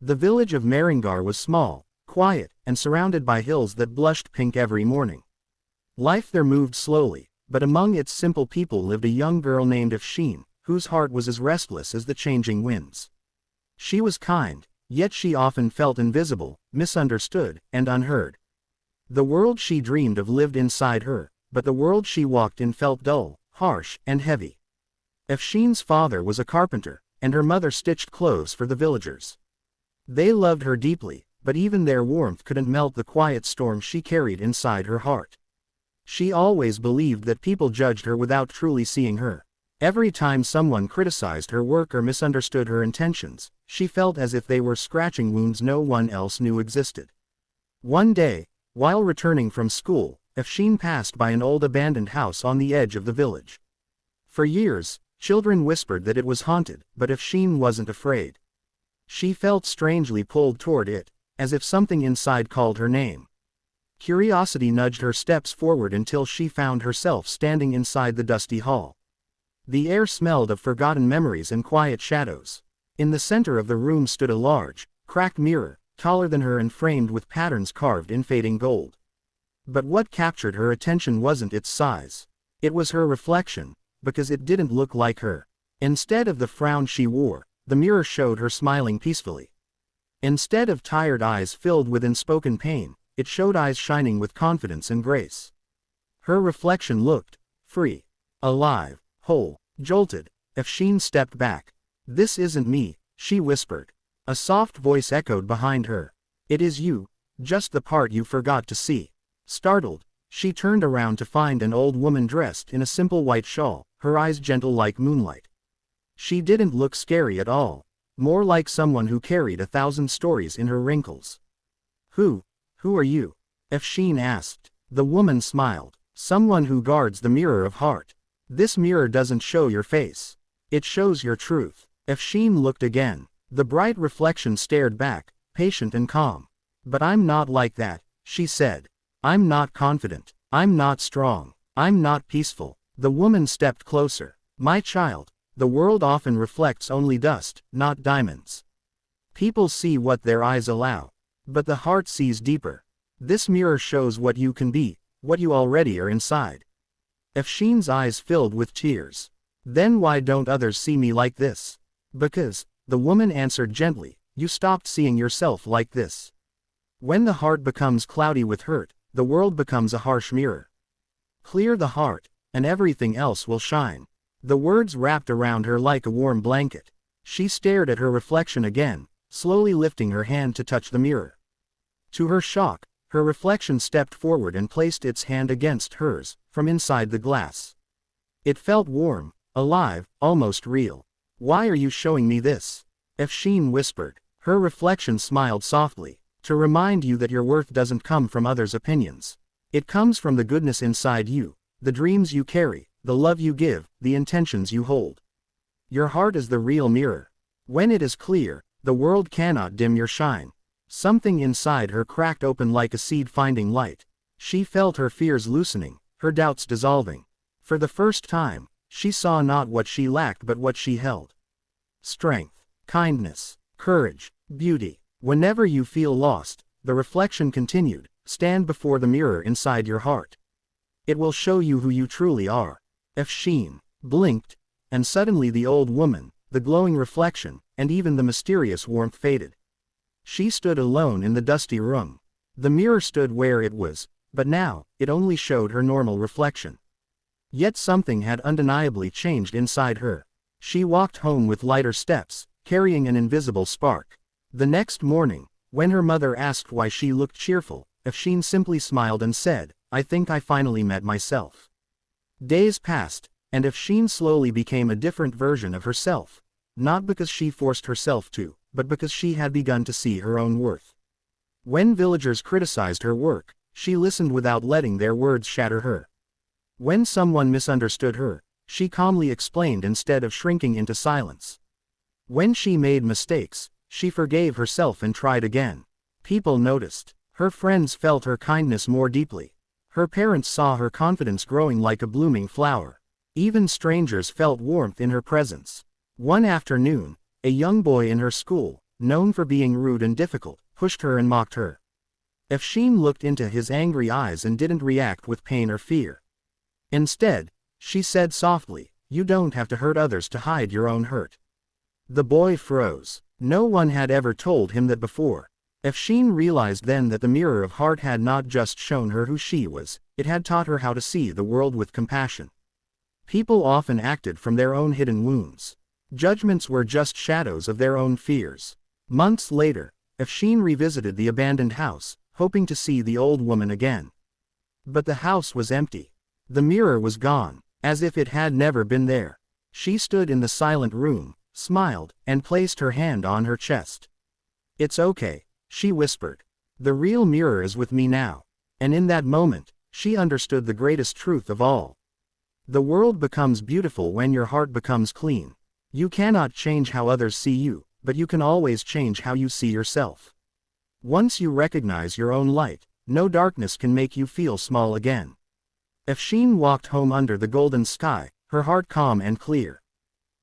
The village of Maringar was small, quiet, and surrounded by hills that blushed pink every morning. Life there moved slowly, but among its simple people lived a young girl named Afshin, whose heart was as restless as the changing winds. She was kind, yet she often felt invisible, misunderstood, and unheard. The world she dreamed of lived inside her, but the world she walked in felt dull, harsh, and heavy. Afshin's father was a carpenter, and her mother stitched clothes for the villagers. They loved her deeply, but even their warmth couldn't melt the quiet storm she carried inside her heart. She always believed that people judged her without truly seeing her. Every time someone criticized her work or misunderstood her intentions, she felt as if they were scratching wounds no one else knew existed. One day, while returning from school, Afshin passed by an old abandoned house on the edge of the village. For years, children whispered that it was haunted, but Afshin wasn't afraid. She felt strangely pulled toward it, as if something inside called her name. Curiosity nudged her steps forward until she found herself standing inside the dusty hall. The air smelled of forgotten memories and quiet shadows. In the center of the room stood a large, cracked mirror, taller than her and framed with patterns carved in fading gold. But what captured her attention wasn't its size. It was her reflection, because it didn't look like her. Instead of the frown she wore, the mirror showed her smiling peacefully. Instead of tired eyes filled with unspoken pain, it showed eyes shining with confidence and grace. Her reflection looked free, alive, whole, jolted. Afshin stepped back. "This isn't me," she whispered. A soft voice echoed behind her. "It is you, just the part you forgot to see." Startled, she turned around to find an old woman dressed in a simple white shawl, her eyes gentle like moonlight. She didn't look scary at all, more like someone who carried 1,000 stories in her wrinkles. Who are you?" Afshin asked. The woman smiled. "Someone who guards the mirror of heart. This mirror doesn't show your face. It shows your truth." Afshin looked again. The bright reflection stared back, patient and calm. "But I'm not like that," she said. "I'm not confident. I'm not strong. I'm not peaceful." The woman stepped closer. "My child, the world often reflects only dust, not diamonds. People see what their eyes allow, but the heart sees deeper. This mirror shows what you can be, what you already are inside." Afshin's eyes filled with tears. "Then why don't others see me like this?" "Because," the woman answered gently, "you stopped seeing yourself like this. When the heart becomes cloudy with hurt, the world becomes a harsh mirror. Clear the heart, and everything else will shine." The words wrapped around her like a warm blanket. She stared at her reflection again, slowly lifting her hand to touch the mirror. To her shock, her reflection stepped forward and placed its hand against hers, from inside the glass. It felt warm, alive, almost real. "Why are you showing me this?" Afshin whispered. Her reflection smiled softly. "To remind you that your worth doesn't come from others' opinions. It comes from the goodness inside you, the dreams you carry, the love you give, the intentions you hold. Your heart is the real mirror. When it is clear, the world cannot dim your shine." Something inside her cracked open like a seed finding light. She felt her fears loosening, her doubts dissolving. For the first time, she saw not what she lacked but what she held. Strength, kindness, courage, beauty. "Whenever you feel lost," the reflection continued, "stand before the mirror inside your heart. It will show you who you truly are." Afshin blinked, and suddenly the old woman, the glowing reflection, and even the mysterious warmth faded. She stood alone in the dusty room. The mirror stood where it was, but now, it only showed her normal reflection. Yet something had undeniably changed inside her. She walked home with lighter steps, carrying an invisible spark. The next morning, when her mother asked why she looked cheerful, Afshin simply smiled and said, "I think I finally met myself." Days passed, and Afshin slowly became a different version of herself, not because she forced herself to, but because she had begun to see her own worth. When villagers criticized her work, she listened without letting their words shatter her. When someone misunderstood her, she calmly explained instead of shrinking into silence. When she made mistakes, she forgave herself and tried again. People noticed. Her friends felt her kindness more deeply. Her parents saw her confidence growing like a blooming flower. Even strangers felt warmth in her presence. One afternoon, a young boy in her school, known for being rude and difficult, pushed her and mocked her. Efsheen looked into his angry eyes and didn't react with pain or fear. Instead, she said softly, "You don't have to hurt others to hide your own hurt." The boy froze. No one had ever told him that before. Efsheen realized then that the mirror of heart had not just shown her who she was, it had taught her how to see the world with compassion. People often acted from their own hidden wounds. Judgments were just shadows of their own fears. Months later, Efsheen revisited the abandoned house, hoping to see the old woman again. But the house was empty. The mirror was gone, as if it had never been there. She stood in the silent room, smiled, and placed her hand on her chest. "It's okay," she whispered. "The real mirror is with me now." And in that moment, she understood the greatest truth of all. The world becomes beautiful when your heart becomes clean. You cannot change how others see you, but you can always change how you see yourself. Once you recognize your own light, no darkness can make you feel small again. Efsheen walked home under the golden sky, her heart calm and clear.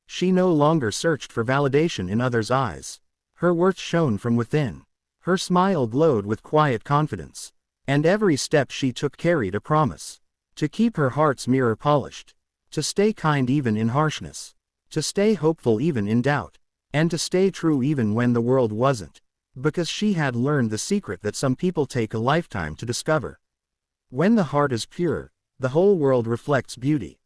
She no longer searched for validation in others' eyes. Her worth shone from within. Her smile glowed with quiet confidence. And every step she took carried a promise. To keep her heart's mirror polished. To stay kind even in harshness. To stay hopeful even in doubt. And to stay true even when the world wasn't. Because she had learned the secret that some people take a lifetime to discover. When the heart is pure, the whole world reflects beauty.